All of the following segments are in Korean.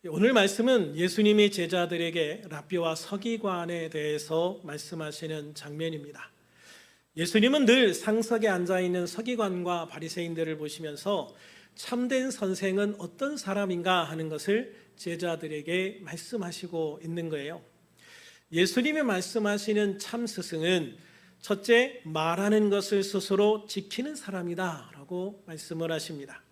오늘 말씀은 예수님이 제자들에게 랍비와 서기관에 대해서 말씀하시는 장면입니다. 예수님은 늘 상석에 앉아있는 서기관과 바리새인들을 보시면서 참된 선생은 어떤 사람인가 하는 것을 제자들에게 말씀하시고 있는 거예요. 예수님이 말씀하시는 참 스승은 첫째, 말하는 것을 스스로 지키는 사람이다 라고 말씀을 하십니다.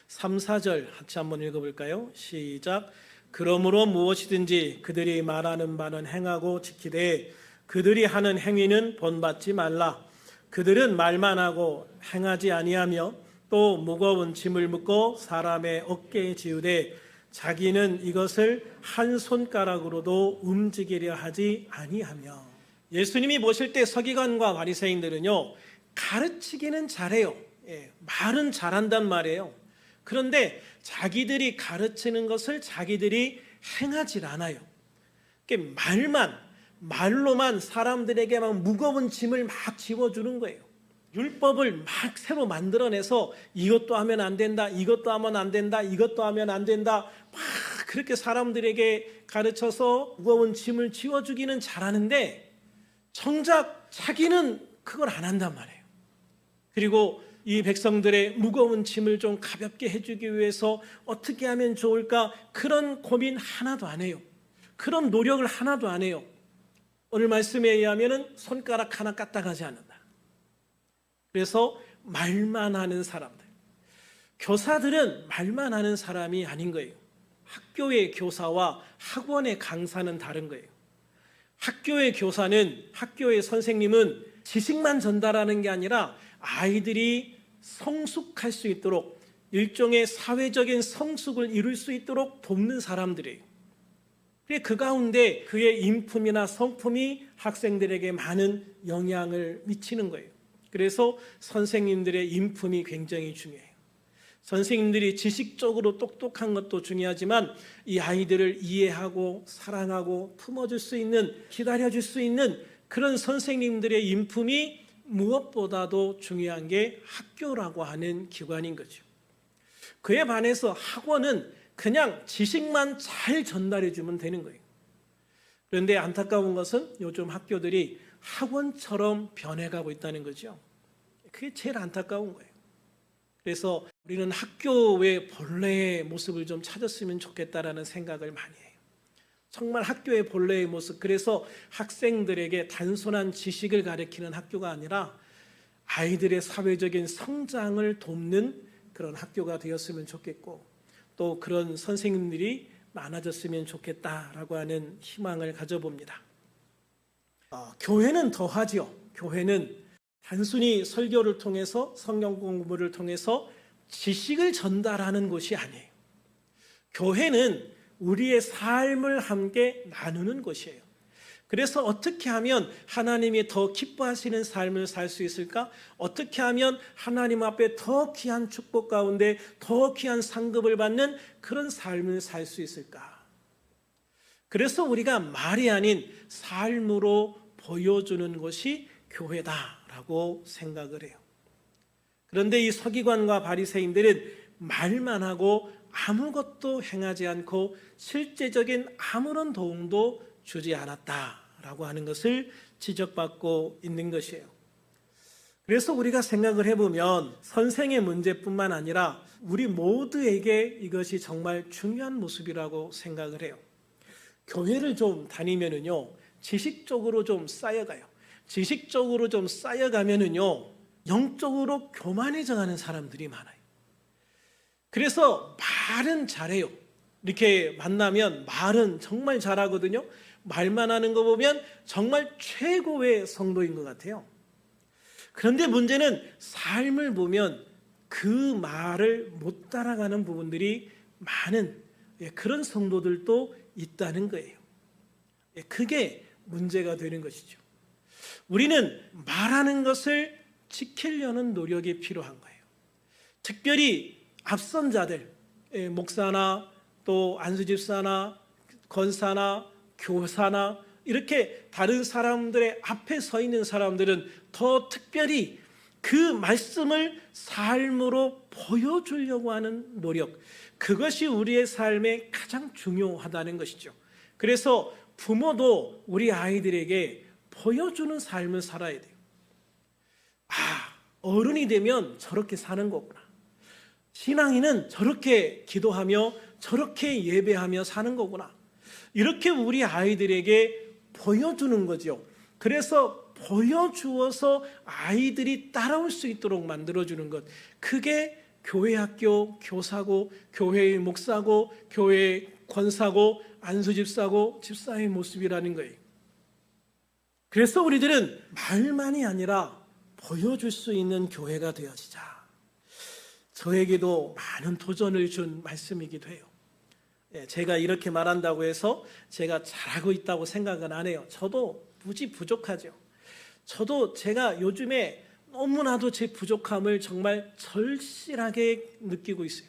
3, 4절 같이 한번 읽어볼까요? 시작. 그러므로 무엇이든지 그들이 말하는 바는 행하고 지키되 그들이 하는 행위는 본받지 말라. 그들은 말만 하고 행하지 아니하며 또 무거운 짐을 묶고 사람의 어깨에 지우되 자기는 이것을 한 손가락으로도 움직이려 하지 아니하며. 예수님이 보실 때 서기관과 바리새인들은요, 가르치기는 잘해요. 말은 잘한단 말이에요. 그런데 자기들이 가르치는 것을 자기들이 행하질 않아요. 말로만 사람들에게 막 무거운 짐을 막 지워주는 거예요. 율법을 막 새로 만들어내서 이것도 하면 안 된다, 이것도 하면 안 된다, 이것도 하면 안 된다, 막 그렇게 사람들에게 가르쳐서 무거운 짐을 지워주기는 잘하는데 정작 자기는 그걸 안 한단 말이에요. 그리고 이 백성들의 무거운 짐을 좀 가볍게 해주기 위해서 어떻게 하면 좋을까? 그런 고민 하나도 안 해요. 그런 노력을 하나도 안 해요. 오늘 말씀에 의하면 손가락 하나 까딱하지 않는다. 그래서 말만 하는 사람들. 교사들은 말만 하는 사람이 아닌 거예요. 학교의 교사와 학원의 강사는 다른 거예요. 학교의 교사는, 학교의 선생님은 지식만 전달하는 게 아니라 아이들이 성숙할 수 있도록 일종의 사회적인 성숙을 이룰 수 있도록 돕는 사람들이에요. 그 가운데 그의 인품이나 성품이 학생들에게 많은 영향을 미치는 거예요. 그래서 선생님들의 인품이 굉장히 중요해요. 선생님들이 지식적으로 똑똑한 것도 중요하지만 이 아이들을 이해하고 사랑하고 품어줄 수 있는, 기다려줄 수 있는 그런 선생님들의 인품이 무엇보다도 중요한 게 학교라고 하는 기관인 거죠. 그에 반해서 학원은 그냥 지식만 잘 전달해 주면 되는 거예요. 그런데 안타까운 것은 요즘 학교들이 학원처럼 변해가고 있다는 거죠. 그게 제일 안타까운 거예요. 그래서 우리는 학교의 본래의 모습을 좀 찾았으면 좋겠다라는 생각을 많이 해요. 정말 학교의 본래의 모습, 그래서 학생들에게 단순한 지식을 가르치는 학교가 아니라 아이들의 사회적인 성장을 돕는 그런 학교가 되었으면 좋겠고 또 그런 선생님들이 많아졌으면 좋겠다라고 하는 희망을 가져봅니다. 교회는 더하지요. 교회는 단순히 설교를 통해서 성경 공부를 통해서 지식을 전달하는 곳이 아니에요. 교회는 우리의 삶을 함께 나누는 곳이에요. 그래서 어떻게 하면 하나님이 더 기뻐하시는 삶을 살 수 있을까? 어떻게 하면 하나님 앞에 더 귀한 축복 가운데 더 귀한 상급을 받는 그런 삶을 살 수 있을까? 그래서 우리가 말이 아닌 삶으로 보여주는 것이 교회다라고 생각을 해요. 그런데 이 서기관과 바리새인들은 말만 하고 아무것도 행하지 않고 실제적인 아무런 도움도 주지 않았다라고 하는 것을 지적받고 있는 것이에요. 그래서 우리가 생각을 해보면 선생의 문제뿐만 아니라 우리 모두에게 이것이 정말 중요한 모습이라고 생각을 해요. 교회를 좀 다니면은요, 지식적으로 좀 쌓여가요. 지식적으로 좀 쌓여가면은요, 영적으로 교만해져 가는 사람들이 많아요. 그래서 말은 잘해요. 이렇게 만나면 말은 정말 잘하거든요. 말만 하는 거 보면 정말 최고의 성도인 것 같아요. 그런데 문제는 삶을 보면 그 말을 못 따라가는 부분들이 많은 그런 성도들도 있다는 거예요. 그게 문제가 되는 것이죠. 우리는 말하는 것을 지키려는 노력이 필요한 거예요. 특별히 앞선 자들, 목사나 또 안수집사나 권사나 교사나 이렇게 다른 사람들의 앞에 서 있는 사람들은 더 특별히 그 말씀을 삶으로 보여주려고 하는 노력, 그것이 우리의 삶에 가장 중요하다는 것이죠. 그래서 부모도 우리 아이들에게 보여주는 삶을 살아야 돼요. 어른이 되면 저렇게 사는 거구나. 신앙인은 저렇게 기도하며 저렇게 예배하며 사는 거구나. 이렇게 우리 아이들에게 보여주는 거죠. 그래서 보여주어서 아이들이 따라올 수 있도록 만들어주는 것. 그게 교회 학교 교사고, 교회의 목사고, 교회의 권사고, 안수집사고, 집사의 모습이라는 거예요. 그래서 우리들은 말만이 아니라 보여줄 수 있는 교회가 되어지자. 저에게도 많은 도전을 준 말씀이기도 해요. 제가 이렇게 말한다고 해서 제가 잘하고 있다고 생각은 안 해요. 저도 무지 부족하죠. 저도 제가 요즘에 너무나도 제 부족함을 정말 절실하게 느끼고 있어요.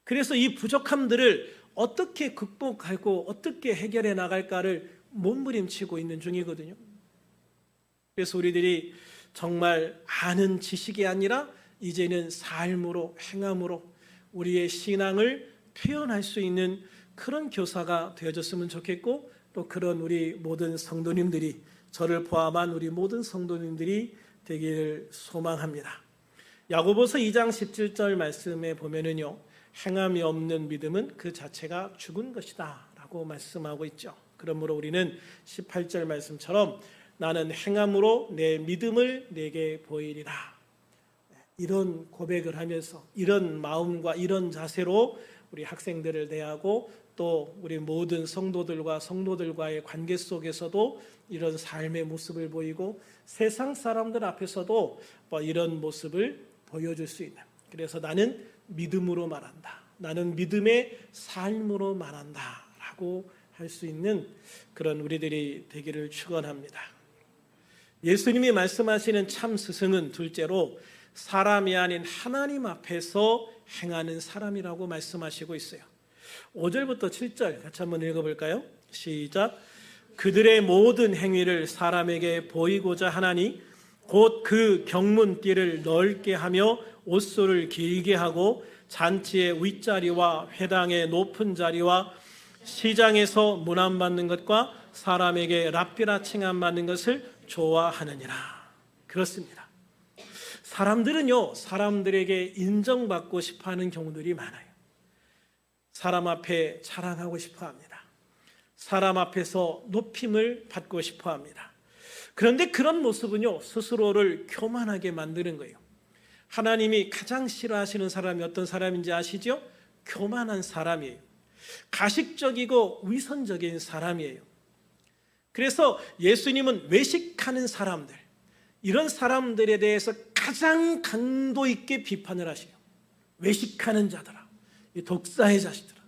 그래서 이 부족함들을 어떻게 극복하고 어떻게 해결해 나갈까를 몸부림치고 있는 중이거든요. 그래서 우리들이 정말 아는 지식이 아니라 이제는 삶으로, 행함으로 우리의 신앙을 표현할 수 있는 그런 교사가 되어졌으면 좋겠고, 또 그런 우리 모든 성도님들이, 저를 포함한 우리 모든 성도님들이 되기를 소망합니다. 야고보서 2장 17절 말씀에 보면은요, 행함이 없는 믿음은 그 자체가 죽은 것이다 라고 말씀하고 있죠. 그러므로 우리는 18절 말씀처럼 나는 행함으로 내 믿음을 내게 보이리라, 이런 고백을 하면서 이런 마음과 이런 자세로 우리 학생들을 대하고 또 우리 모든 성도들과 성도들과의 관계 속에서도 이런 삶의 모습을 보이고 세상 사람들 앞에서도 이런 모습을 보여줄 수 있는, 그래서 나는 믿음으로 말한다, 나는 믿음의 삶으로 말한다 라고 할 수 있는 그런 우리들이 되기를 축원합니다. 예수님이 말씀하시는 참 스승은 둘째로 사람이 아닌 하나님 앞에서 행하는 사람이라고 말씀하시고 있어요. 5절부터 7절 같이 한번 읽어볼까요? 시작. 그들의 모든 행위를 사람에게 보이고자 하나니 곧 그 경문띠를 넓게 하며 옷소를 길게 하고 잔치의 윗자리와 회당의 높은 자리와 시장에서 문안받는 것과 사람에게 랍비라 칭함받는 것을 좋아하느니라. 그렇습니다. 사람들은요, 사람들에게 인정받고 싶어하는 경우들이 많아요. 사람 앞에 자랑하고 싶어합니다. 사람 앞에서 높임을 받고 싶어합니다. 그런데 그런 모습은요, 스스로를 교만하게 만드는 거예요. 하나님이 가장 싫어하시는 사람이 어떤 사람인지 아시죠? 교만한 사람이에요. 가식적이고 위선적인 사람이에요. 그래서 예수님은 외식하는 사람들, 이런 사람들에 대해서 가장 강도 있게 비판을 하시요. 외식하는 자들아, 독사의 자식들아.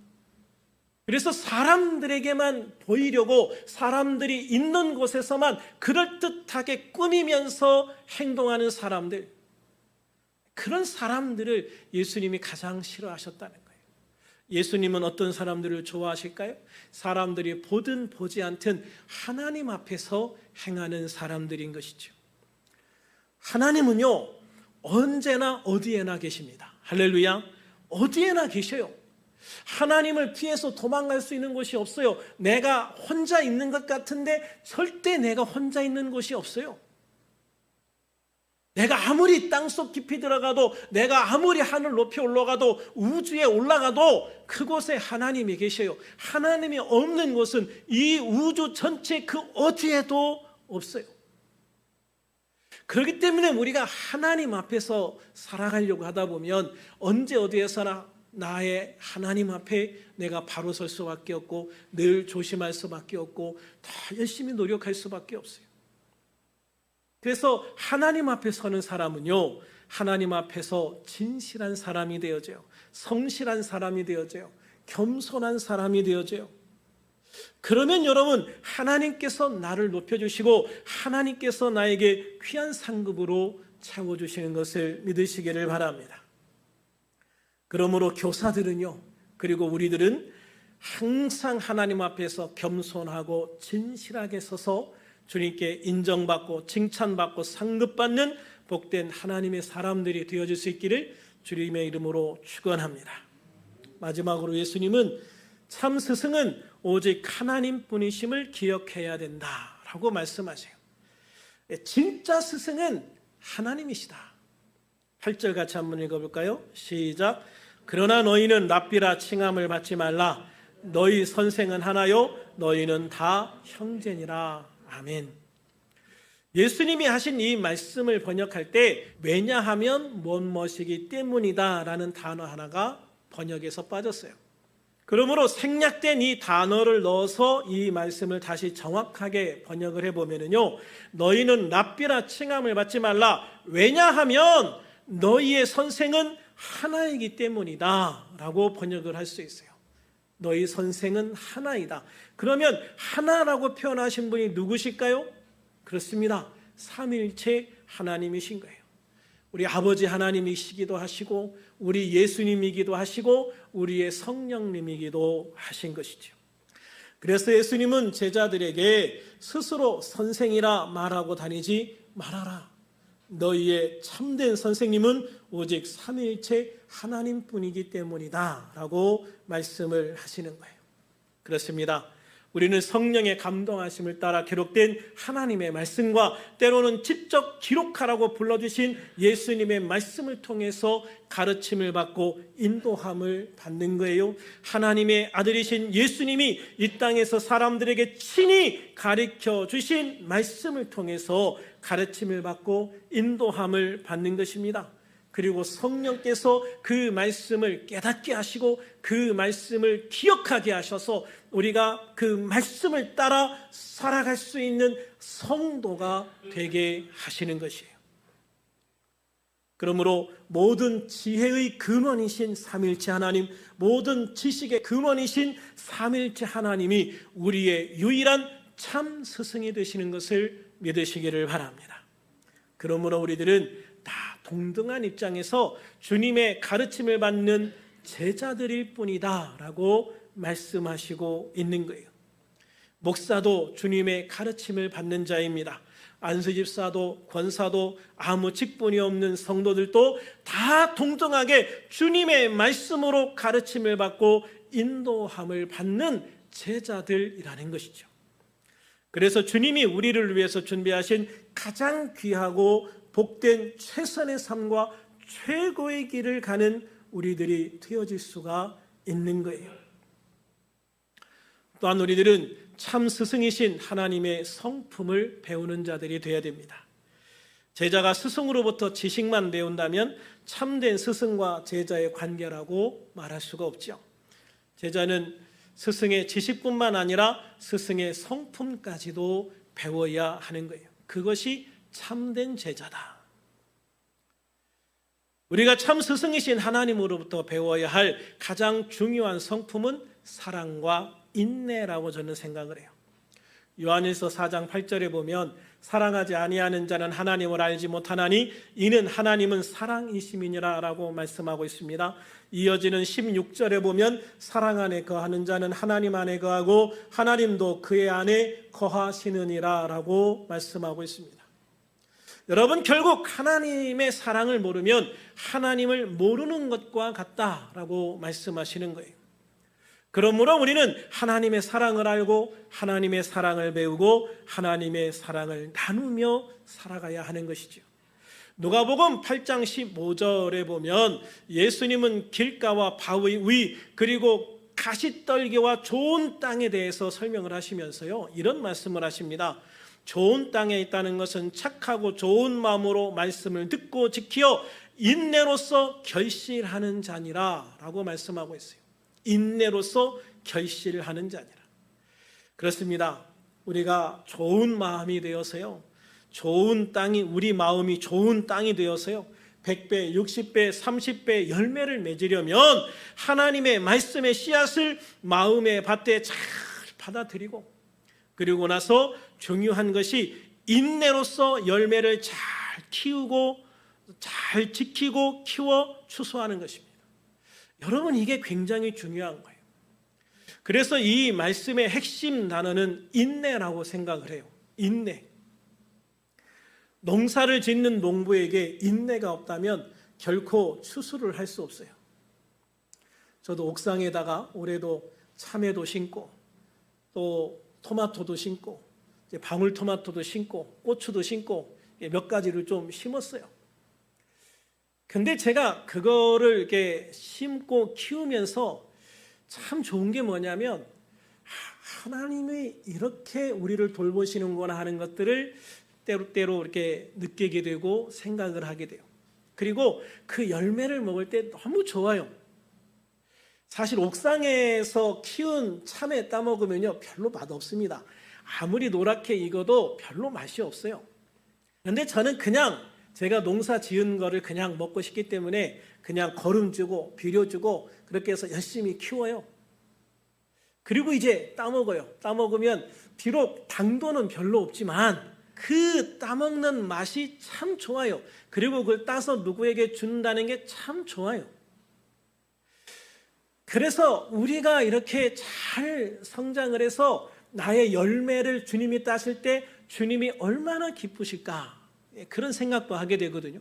그래서 사람들에게만 보이려고 사람들이 있는 곳에서만 그럴듯하게 꾸미면서 행동하는 사람들, 그런 사람들을 예수님이 가장 싫어하셨다는 거예요. 예수님은 어떤 사람들을 좋아하실까요? 사람들이 보든 보지 않든 하나님 앞에서 행하는 사람들인 것이죠. 하나님은요, 언제나 어디에나 계십니다. 할렐루야. 어디에나 계셔요. 하나님을 피해서 도망갈 수 있는 곳이 없어요. 내가 혼자 있는 것 같은데 절대 내가 혼자 있는 곳이 없어요. 내가 아무리 땅속 깊이 들어가도, 내가 아무리 하늘 높이 올라가도, 우주에 올라가도 그곳에 하나님이 계셔요. 하나님이 없는 곳은 이 우주 전체 그 어디에도 없어요. 그렇기 때문에 우리가 하나님 앞에서 살아가려고 하다 보면 언제 어디에서나 나의 하나님 앞에 내가 바로 설 수밖에 없고, 늘 조심할 수밖에 없고, 더 열심히 노력할 수밖에 없어요. 그래서 하나님 앞에 서는 사람은요, 하나님 앞에서 진실한 사람이 되어져요. 성실한 사람이 되어져요. 겸손한 사람이 되어져요. 그러면 여러분, 하나님께서 나를 높여주시고 하나님께서 나에게 귀한 상급으로 채워주시는 것을 믿으시기를 바랍니다. 그러므로 교사들은요, 그리고 우리들은 항상 하나님 앞에서 겸손하고 진실하게 서서 주님께 인정받고 칭찬받고 상급받는 복된 하나님의 사람들이 되어질 수 있기를 주님의 이름으로 축원합니다. 마지막으로 예수님은 참 스승은 오직 하나님뿐이심을 기억해야 된다라고 말씀하세요. 진짜 스승은 하나님이시다. 8절 같이 한번 읽어볼까요? 시작. 그러나 너희는 랍비라 칭함을 받지 말라. 너희 선생은 하나요 너희는 다 형제니라. 아멘. 예수님이 하신 이 말씀을 번역할 때 왜냐하면 무엇이기 때문이다 라는 단어 하나가 번역에서 빠졌어요. 그러므로 생략된 이 단어를 넣어서 이 말씀을 다시 정확하게 번역을 해보면요, 너희는 랍비라 칭함을 받지 말라. 왜냐하면 너희의 선생은 하나이기 때문이다 라고 번역을 할 수 있어요. 너희 선생은 하나이다. 그러면 하나라고 표현하신 분이 누구실까요? 그렇습니다. 삼위일체 하나님이신 거예요. 우리 아버지 하나님이시기도 하시고 우리 예수님이기도 하시고 우리의 성령님이기도 하신 것이죠. 그래서 예수님은 제자들에게 스스로 선생이라 말하고 다니지 말아라. 너희의 참된 선생님은 오직 삼위일체 하나님뿐이기 때문이다 라고 말씀을 하시는 거예요. 그렇습니다. 우리는 성령의 감동하심을 따라 기록된 하나님의 말씀과 때로는 직접 기록하라고 불러주신 예수님의 말씀을 통해서 가르침을 받고 인도함을 받는 거예요. 하나님의 아들이신 예수님이 이 땅에서 사람들에게 친히 가르쳐 주신 말씀을 통해서 가르침을 받고 인도함을 받는 것입니다. 그리고 성령께서 그 말씀을 깨닫게 하시고 그 말씀을 기억하게 하셔서 우리가 그 말씀을 따라 살아갈 수 있는 성도가 되게 하시는 것이에요. 그러므로 모든 지혜의 근원이신 삼위일체 하나님, 모든 지식의 근원이신 삼위일체 하나님이 우리의 유일한 참 스승이 되시는 것을 믿으시기를 바랍니다. 그러므로 우리들은 다 동등한 입장에서 주님의 가르침을 받는 제자들일 뿐이다 라고 말씀하시고 있는 거예요. 목사도 주님의 가르침을 받는 자입니다. 안수집사도 권사도 아무 직분이 없는 성도들도 다 동등하게 주님의 말씀으로 가르침을 받고 인도함을 받는 제자들이라는 것이죠. 그래서 주님이 우리를 위해서 준비하신 가장 귀하고 복된 최선의 삶과 최고의 길을 가는 우리들이 되어질 수가 있는 거예요. 또한 우리들은 참 스승이신 하나님의 성품을 배우는 자들이 되어야 됩니다. 제자가 스승으로부터 지식만 배운다면 참된 스승과 제자의 관계라고 말할 수가 없죠. 제자는 스승의 지식뿐만 아니라 스승의 성품까지도 배워야 하는 거예요. 그것이 참된 제자다. 우리가 참 스승이신 하나님으로부터 배워야 할 가장 중요한 성품은 사랑과 인내라고 저는 생각을 해요. 요한일서 4장 8절에 보면 사랑하지 아니하는 자는 하나님을 알지 못하나니 이는 하나님은 사랑이심이니라 라고 말씀하고 있습니다. 이어지는 16절에 보면 사랑 안에 거하는 자는 하나님 안에 거하고 하나님도 그의 안에 거하시느니라 라고 말씀하고 있습니다. 여러분, 결국 하나님의 사랑을 모르면 하나님을 모르는 것과 같다라고 말씀하시는 거예요. 그러므로 우리는 하나님의 사랑을 알고 하나님의 사랑을 배우고 하나님의 사랑을 나누며 살아가야 하는 것이죠. 누가복음 8장 15절에 보면 예수님은 길가와 바위 위 그리고 가시떨기와 좋은 땅에 대해서 설명을 하시면서요, 이런 말씀을 하십니다. 좋은 땅에 있다는 것은 착하고 좋은 마음으로 말씀을 듣고 지키어 인내로서 결실하는 자니라 라고 말씀하고 있어요. 인내로서 결실하는 자니라. 그렇습니다. 우리가 좋은 마음이 되어서요, 좋은 땅이, 우리 마음이 좋은 땅이 되어서요 100배, 60배, 30배 열매를 맺으려면 하나님의 말씀의 씨앗을 마음의 밭에 잘 받아들이고, 그리고 나서 중요한 것이 인내로서 열매를 잘 키우고 잘 지키고 키워 추수하는 것입니다. 여러분, 이게 굉장히 중요한 거예요. 그래서 이 말씀의 핵심 단어는 인내라고 생각을 해요. 인내. 농사를 짓는 농부에게 인내가 없다면 결코 추수를 할 수 없어요. 저도 옥상에다가 올해도 참외도 심고 또 토마토도 심고 이제 방울토마토도 심고 고추도 심고 몇 가지를 좀 심었어요. 근데 제가 그거를 이렇게 심고 키우면서 참 좋은 게 뭐냐면 하나님이 이렇게 우리를 돌보시는구나 하는 것들을 때로 이렇게 느끼게 되고 생각을 하게 돼요. 그리고 그 열매를 먹을 때 너무 좋아요. 사실 옥상에서 키운 참외 따먹으면요 별로 맛없습니다. 아무리 노랗게 익어도 별로 맛이 없어요. 그런데 저는 그냥 제가 농사 지은 거를 그냥 먹고 싶기 때문에 그냥 거름 주고 비료 주고 그렇게 해서 열심히 키워요. 그리고 이제 따먹어요. 따먹으면 비록 당도는 별로 없지만 그 따먹는 맛이 참 좋아요. 그리고 그걸 따서 누구에게 준다는 게 참 좋아요. 그래서 우리가 이렇게 잘 성장을 해서 나의 열매를 주님이 따실 때 주님이 얼마나 기쁘실까 그런 생각도 하게 되거든요.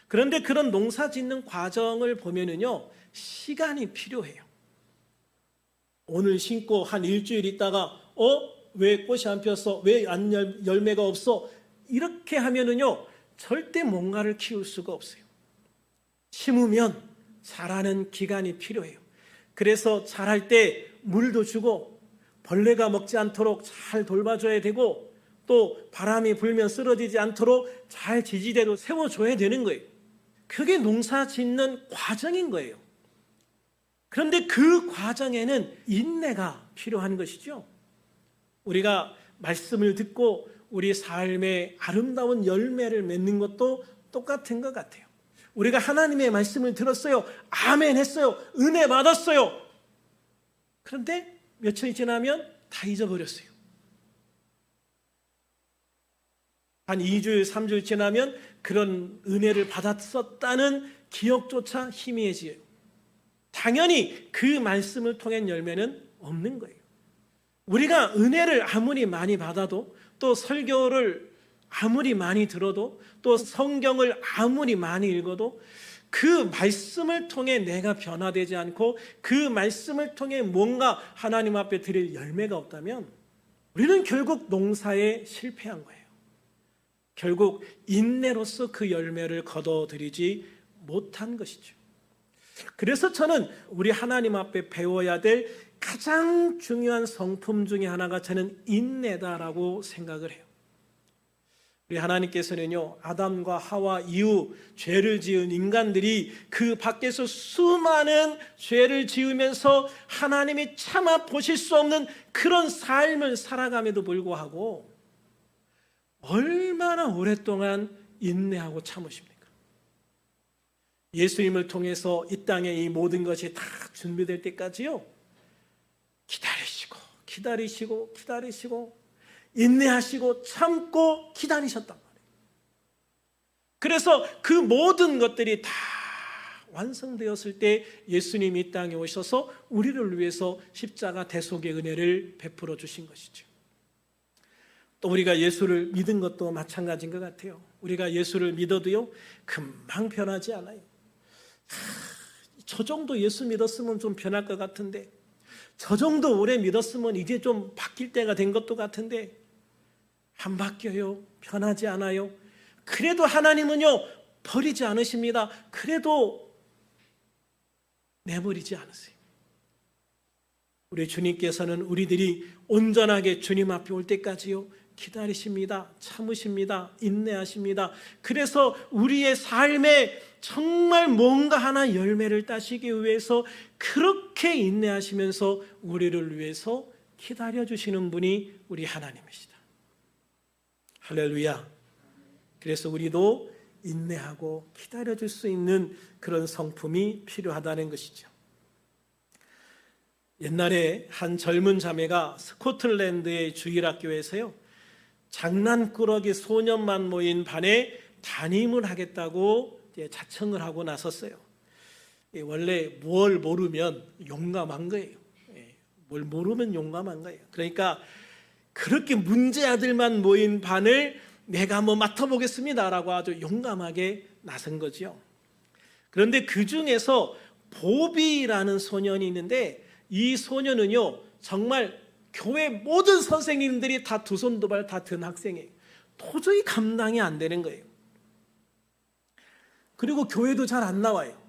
그런데 그런 농사 짓는 과정을 보면은요 시간이 필요해요. 오늘 심고 한 일주일 있다가 왜 꽃이 안 피었어? 왜 열매가 없어? 이렇게 하면은요 절대 뭔가를 키울 수가 없어요. 심으면 자라는 기간이 필요해요. 그래서 자랄 때 물도 주고 벌레가 먹지 않도록 잘 돌봐줘야 되고 또 바람이 불면 쓰러지지 않도록 잘 지지대로 세워줘야 되는 거예요. 그게 농사 짓는 과정인 거예요. 그런데 그 과정에는 인내가 필요한 것이죠. 우리가 말씀을 듣고 우리 삶의 아름다운 열매를 맺는 것도 똑같은 것 같아요. 우리가 하나님의 말씀을 들었어요. 아멘 했어요. 은혜 받았어요. 그런데 며칠 지나면 다 잊어버렸어요. 한 2주일, 3주일 지나면 그런 은혜를 받았었다는 기억조차 희미해져요. 당연히 그 말씀을 통한 열매는 없는 거예요. 우리가 은혜를 아무리 많이 받아도 또 설교를 아무리 많이 들어도 또 성경을 아무리 많이 읽어도 그 말씀을 통해 내가 변화되지 않고 그 말씀을 통해 뭔가 하나님 앞에 드릴 열매가 없다면 우리는 결국 농사에 실패한 거예요. 결국 인내로서 그 열매를 거둬들이지 못한 것이죠. 그래서 저는 우리 하나님 앞에 배워야 될 가장 중요한 성품 중에 하나가 저는 인내다라고 생각을 해요. 우리 하나님께서는요 아담과 하와 이후 죄를 지은 인간들이 그 밖에서 수많은 죄를 지으면서 하나님이 참아 보실 수 없는 그런 삶을 살아감에도 불구하고 얼마나 오랫동안 인내하고 참으십니까? 예수님을 통해서 이 땅에 이 모든 것이 다 준비될 때까지요 기다리시고 인내하시고 참고 기다리셨단 말이에요. 그래서 그 모든 것들이 다 완성되었을 때 예수님이 이 땅에 오셔서 우리를 위해서 십자가 대속의 은혜를 베풀어 주신 것이죠. 또 우리가 예수를 믿은 것도 마찬가지인 것 같아요. 우리가 예수를 믿어도요 금방 변하지 않아요. 저 정도 예수 믿었으면 좀 변할 것 같은데 저 정도 오래 믿었으면 이제 좀 바뀔 때가 된 것도 같은데 안 바뀌어요. 변하지 않아요. 그래도 하나님은요 버리지 않으십니다. 그래도 내버리지 않으세요. 우리 주님께서는 우리들이 온전하게 주님 앞에 올 때까지요 기다리십니다. 참으십니다. 인내하십니다. 그래서 우리의 삶에 정말 뭔가 하나 열매를 따시기 위해서 그렇게 인내하시면서 우리를 위해서 기다려주시는 분이 우리 하나님이시다. 할렐루야. 그래서 우리도 인내하고 기다려줄 수 있는 그런 성품이 필요하다는 것이죠. 옛날에 한 젊은 자매가 스코틀랜드의 주일학교에서요 장난꾸러기 소년만 모인 반에 담임을 하겠다고 자청을 하고 나섰어요. 원래 뭘 모르면 용감한 거예요. 뭘 모르면 용감한 거예요. 그러니까 그렇게 문제 아들만 모인 반을 내가 한번 맡아보겠습니다라고 아주 용감하게 나선 거죠. 그런데 그 중에서 보비라는 소년이 있는데, 이 소년은요 정말 교회 모든 선생님들이 다 두 손 두 발 다 든 학생이에요. 도저히 감당이 안 되는 거예요. 그리고 교회도 잘 안 나와요.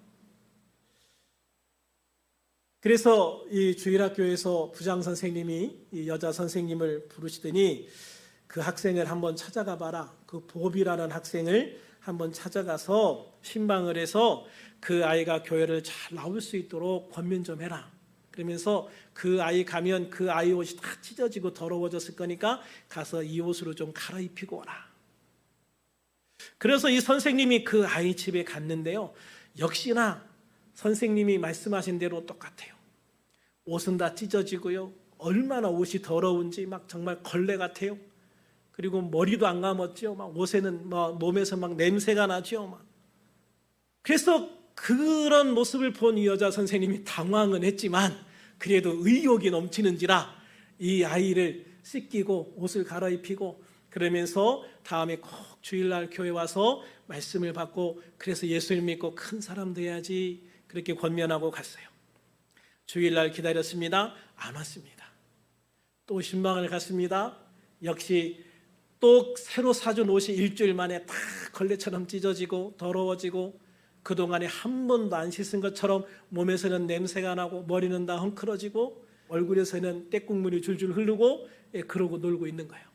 그래서 이 주일학교에서 부장 선생님이 이 여자 선생님을 부르시더니 그 학생을 한번 찾아가 봐라. 그 보비라는 학생을 한번 찾아가서 신방을 해서 그 아이가 교회를 잘 나올 수 있도록 권면 좀 해라. 그러면서 그 아이 가면 그 아이 옷이 다 찢어지고 더러워졌을 거니까 가서 이 옷으로 좀 갈아입히고 오라. 그래서 이 선생님이 그 아이 집에 갔는데요, 역시나 선생님이 말씀하신 대로 똑같아요. 옷은 다 찢어지고요, 얼마나 옷이 더러운지 막 정말 걸레 같아요. 그리고 머리도 안 감았죠. 막 옷에는 막 몸에서 막 냄새가 나죠. 막. 그래서 그런 모습을 본 이 여자 선생님이 당황은 했지만 그래도 의욕이 넘치는지라 이 아이를 씻기고 옷을 갈아입히고 그러면서 다음에 꼭 주일날 교회 와서 말씀을 받고 그래서 예수를 믿고 큰 사람 돼야지 그렇게 권면하고 갔어요. 주일날 기다렸습니다. 안 왔습니다. 또 신방을 갔습니다. 역시 또 새로 사준 옷이 일주일 만에 다 걸레처럼 찢어지고 더러워지고 그동안에 한 번도 안 씻은 것처럼 몸에서는 냄새가 나고 머리는 다 헝클어지고 얼굴에서는 떼국물이 줄줄 흐르고 그러고 놀고 있는 거예요.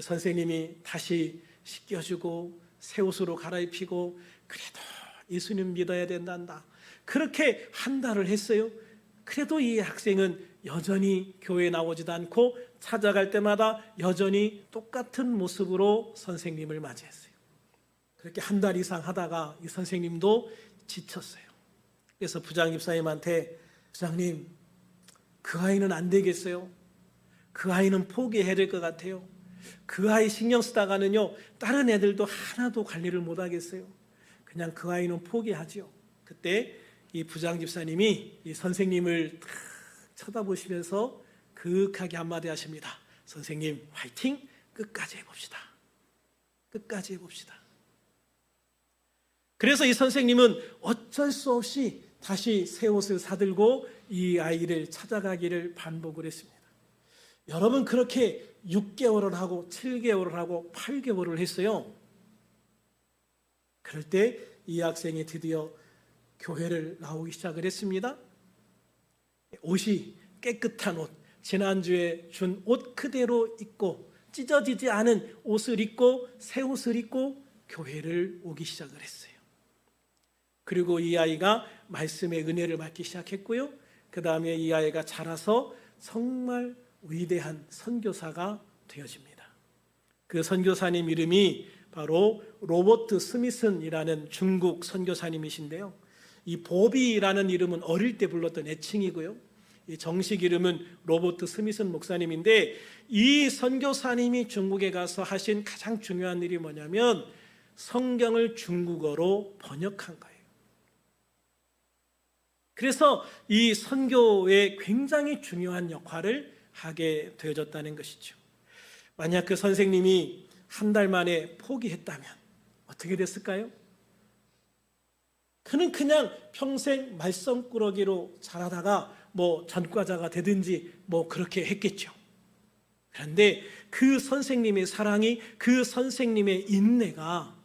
선생님이 다시 씻겨주고 새 옷으로 갈아입히고 그래도 예수님 믿어야 된단다. 그렇게 한 달을 했어요. 그래도 이 학생은 여전히 교회에 나오지도 않고 찾아갈 때마다 여전히 똑같은 모습으로 선생님을 맞이했어요. 그렇게 한 달 이상 하다가 이 선생님도 지쳤어요. 그래서 부장 집사님한테 부장님, 그 아이는 안 되겠어요. 그 아이는 포기해야 될 것 같아요. 그 아이 신경 쓰다가는요 다른 애들도 하나도 관리를 못 하겠어요. 그냥 그 아이는 포기하죠. 그때 이 부장 집사님이 이 선생님을 탁 쳐다보시면서 그윽하게 한마디 하십니다. 선생님 화이팅! 끝까지 해봅시다. 끝까지 해봅시다. 그래서 이 선생님은 어쩔 수 없이 다시 새 옷을 사들고 이 아이를 찾아가기를 반복을 했습니다. 여러분, 그렇게 6개월을 하고 7개월을 하고 8개월을 했어요. 그럴 때 이 학생이 드디어 교회를 나오기 시작을 했습니다. 옷이 깨끗한 옷, 지난주에 준 옷 그대로 입고 찢어지지 않은 옷을 입고 새 옷을 입고 교회를 오기 시작을 했어요. 그리고 이 아이가 말씀의 은혜를 받기 시작했고요. 그 다음에 이 아이가 자라서 정말 위대한 선교사가 되어집니다. 그 선교사님 이름이 바로 로버트 스미슨이라는 중국 선교사님이신데요. 이 보비라는 이름은 어릴 때 불렀던 애칭이고요. 이 정식 이름은 로버트 스미슨 목사님인데 이 선교사님이 중국에 가서 하신 가장 중요한 일이 뭐냐면 성경을 중국어로 번역한 거예요. 그래서 이 선교에 굉장히 중요한 역할을 하게 되어졌다는 것이죠. 만약 그 선생님이 한 달 만에 포기했다면 어떻게 됐을까요? 그는 그냥 평생 말썽꾸러기로 자라다가 뭐 전과자가 되든지 뭐 그렇게 했겠죠. 그런데 그 선생님의 사랑이, 그 선생님의 인내가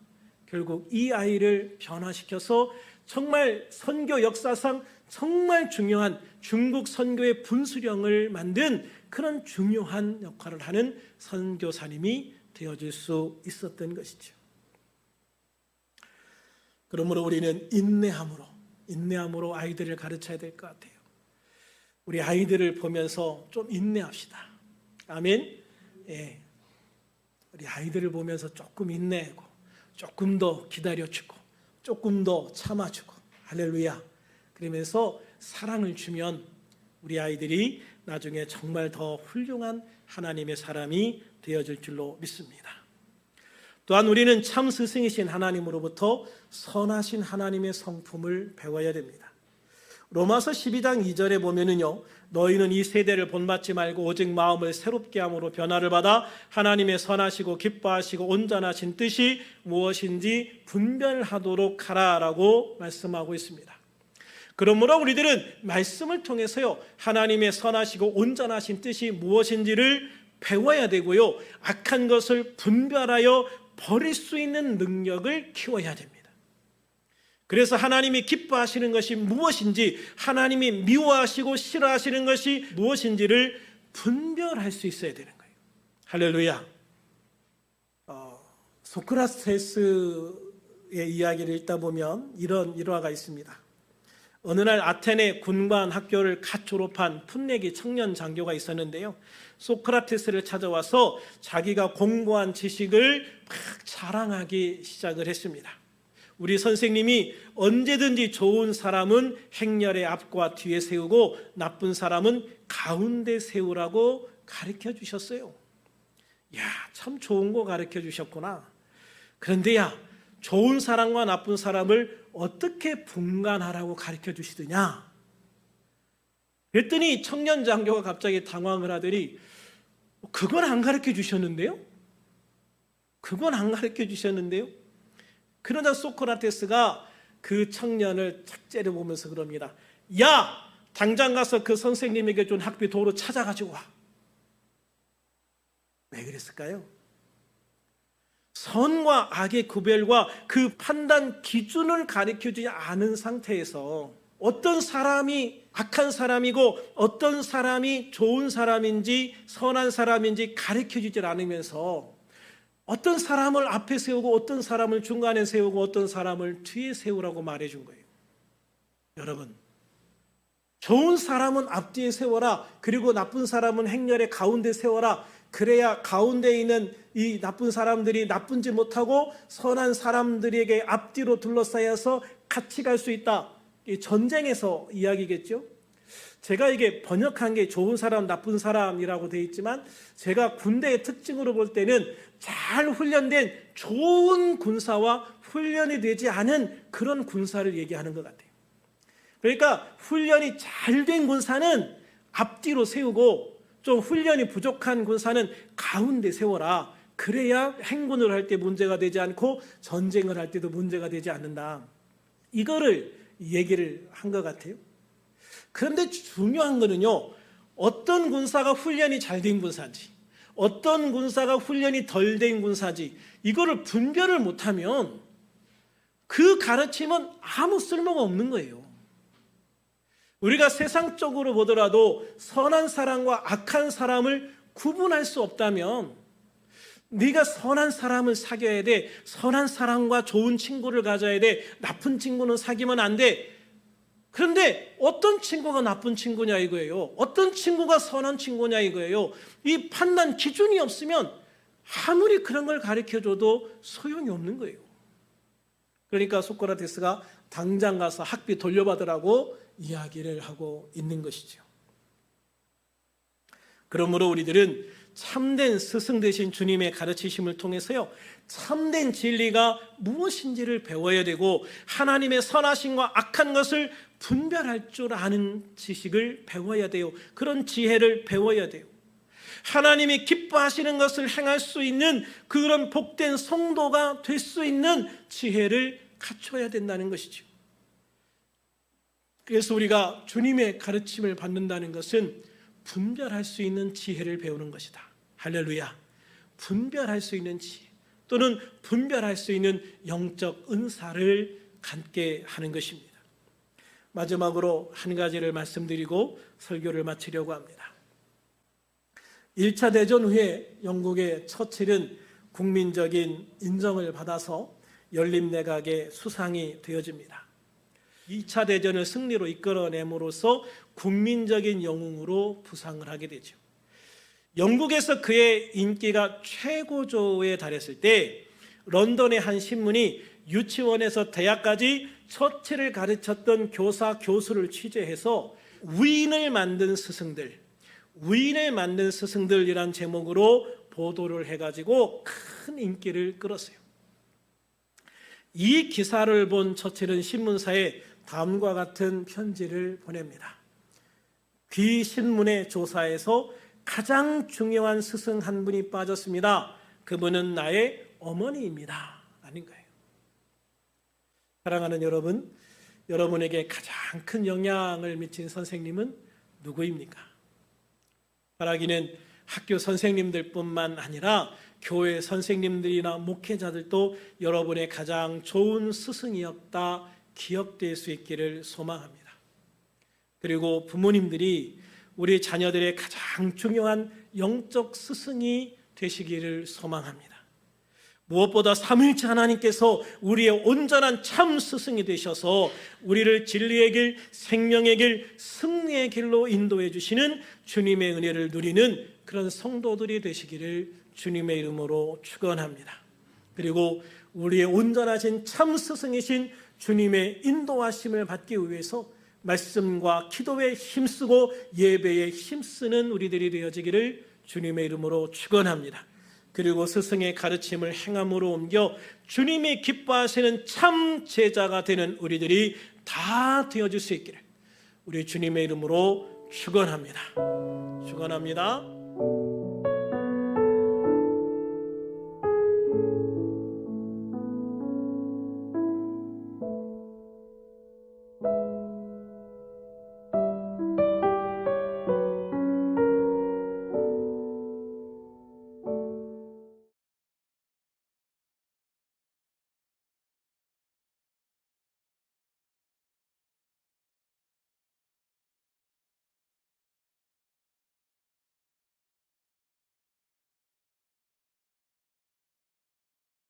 결국 이 아이를 변화시켜서 정말 선교 역사상 정말 중요한 중국 선교의 분수령을 만든 그런 중요한 역할을 하는 선교사님이 되어질 수 있었던 것이죠. 그러므로 우리는 인내함으로 아이들을 가르쳐야 될 것 같아요. 우리 아이들을 보면서 좀 인내합시다. 아멘. 예. 우리 아이들을 보면서 조금 인내하고 조금 더 기다려주고 조금 더 참아주고 할렐루야. 그러면서 사랑을 주면 우리 아이들이 나중에 정말 더 훌륭한 하나님의 사람이 되어질 줄로 믿습니다. 또한 우리는 참 스승이신 하나님으로부터 선하신 하나님의 성품을 배워야 됩니다. 로마서 12장 2절에 보면은요, 너희는 이 세대를 본받지 말고 오직 마음을 새롭게 함으로 변화를 받아 하나님의 선하시고 기뻐하시고 온전하신 뜻이 무엇인지 분별하도록 하라라고 말씀하고 있습니다. 그러므로 우리들은 말씀을 통해서요, 하나님의 선하시고 온전하신 뜻이 무엇인지를 배워야 되고요, 악한 것을 분별하여 버릴 수 있는 능력을 키워야 됩니다. 그래서 하나님이 기뻐하시는 것이 무엇인지, 하나님이 미워하시고 싫어하시는 것이 무엇인지를 분별할 수 있어야 되는 거예요. 할렐루야. 소크라테스의 이야기를 읽다 보면 이런 일화가 있습니다. 어느 날 아테네 군관 학교를 갓 졸업한 풋내기 청년 장교가 있었는데요, 소크라테스를 찾아와서 자기가 공부한 지식을 막 자랑하기 시작을 했습니다. 우리 선생님이 언제든지 좋은 사람은 행렬의 앞과 뒤에 세우고 나쁜 사람은 가운데 세우라고 가르쳐 주셨어요. 야, 참 좋은 거 가르쳐 주셨구나. 그런데 좋은 사람과 나쁜 사람을 어떻게 분간하라고 가르쳐 주시더냐? 그랬더니 청년 장교가 갑자기 당황을 하더니, 그건 안 가르쳐 주셨는데요? 그건 안 가르쳐 주셨는데요? 그러자 소크라테스가 그 청년을 착 째려보면서 그럽니다. 야! 당장 가서 그 선생님에게 준 학비 도로 찾아가지고 와. 왜 그랬을까요? 선과 악의 구별과 그 판단 기준을 가르쳐주지 않은 상태에서 어떤 사람이 악한 사람이고 어떤 사람이 좋은 사람인지 선한 사람인지 가르쳐주지 않으면서 어떤 사람을 앞에 세우고 어떤 사람을 중간에 세우고 어떤 사람을 뒤에 세우라고 말해준 거예요. 여러분, 좋은 사람은 앞뒤에 세워라. 그리고 나쁜 사람은 행렬의 가운데 세워라. 그래야 가운데 있는 이 나쁜 사람들이 나쁜지 못하고 선한 사람들에게 앞뒤로 둘러싸여서 같이 갈 수 있다. 이 전쟁에서 이야기겠죠. 제가 이게 번역한 게 좋은 사람, 나쁜 사람이라고 되어 있지만 제가 군대의 특징으로 볼 때는 잘 훈련된 좋은 군사와 훈련이 되지 않은 그런 군사를 얘기하는 것 같아요. 그러니까 훈련이 잘 된 군사는 앞뒤로 세우고 좀 훈련이 부족한 군사는 가운데 세워라. 그래야 행군을 할 때 문제가 되지 않고 전쟁을 할 때도 문제가 되지 않는다. 이거를 얘기를 한 것 같아요. 그런데 중요한 거는요, 어떤 군사가 훈련이 잘 된 군사인지, 어떤 군사가 훈련이 덜 된 군사인지 이거를 분별을 못하면 그 가르침은 아무 쓸모가 없는 거예요. 우리가 세상적으로 보더라도 선한 사람과 악한 사람을 구분할 수 없다면 네가 선한 사람을 사귀어야 돼. 선한 사람과 좋은 친구를 가져야 돼. 나쁜 친구는 사귀면 안 돼. 그런데 어떤 친구가 나쁜 친구냐 이거예요. 어떤 친구가 선한 친구냐 이거예요. 이 판단 기준이 없으면 아무리 그런 걸 가르쳐줘도 소용이 없는 거예요. 그러니까 소크라테스가 당장 가서 학비 돌려받으라고 이야기를 하고 있는 것이죠. 그러므로 우리들은 참된 스승 되신 주님의 가르치심을 통해서요, 참된 진리가 무엇인지를 배워야 되고 하나님의 선하심과 악한 것을 분별할 줄 아는 지식을 배워야 돼요. 그런 지혜를 배워야 돼요. 하나님이 기뻐하시는 것을 행할 수 있는 그런 복된 성도가 될 수 있는 지혜를 갖춰야 된다는 것이죠. 그래서 우리가 주님의 가르침을 받는다는 것은 분별할 수 있는 지혜를 배우는 것이다. 할렐루야. 분별할 수 있는 지혜 또는 분별할 수 있는 영적 은사를 갖게 하는 것입니다. 마지막으로 한 가지를 말씀드리고 설교를 마치려고 합니다. 1차 대전 후에 영국의 처칠은 국민적인 인정을 받아서 연립내각의 수상이 되어집니다. 2차 대전을 승리로 이끌어냄으로써 국민적인 영웅으로 부상을 하게 되죠. 영국에서 그의 인기가 최고조에 달했을 때 런던의 한 신문이 유치원에서 대학까지 처칠을 가르쳤던 교사, 교수를 취재해서 위인을 만든 스승들이란 제목으로 보도를 해가지고 큰 인기를 끌었어요. 이 기사를 본 처칠은 신문사에 다음과 같은 편지를 보냅니다. 귀 신문의 조사에서 가장 중요한 스승 한 분이 빠졌습니다. 그분은 나의 어머니입니다. 아닌가요? 사랑하는 여러분, 여러분에게 가장 큰 영향을 미친 선생님은 누구입니까? 바라기는 학교 선생님들뿐만 아니라 교회 선생님들이나 목회자들도 여러분의 가장 좋은 스승이었다 기억될 수 있기를 소망합니다. 그리고 부모님들이 우리 자녀들의 가장 중요한 영적 스승이 되시기를 소망합니다. 무엇보다 삼위일체 하나님께서 우리의 온전한 참 스승이 되셔서 우리를 진리의 길, 생명의 길, 승리의 길로 인도해 주시는 주님의 은혜를 누리는 그런 성도들이 되시기를 주님의 이름으로 축원합니다. 그리고 우리의 온전하신 참 스승이신 주님의 인도하심을 받기 위해서 말씀과 기도에 힘쓰고 예배에 힘쓰는 우리들이 되어지기를 주님의 이름으로 축원합니다. 그리고 스승의 가르침을 행함으로 옮겨 주님이 기뻐하시는 참 제자가 되는 우리들이 다 되어질 수 있기를 우리 주님의 이름으로 축원합니다. 축원합니다.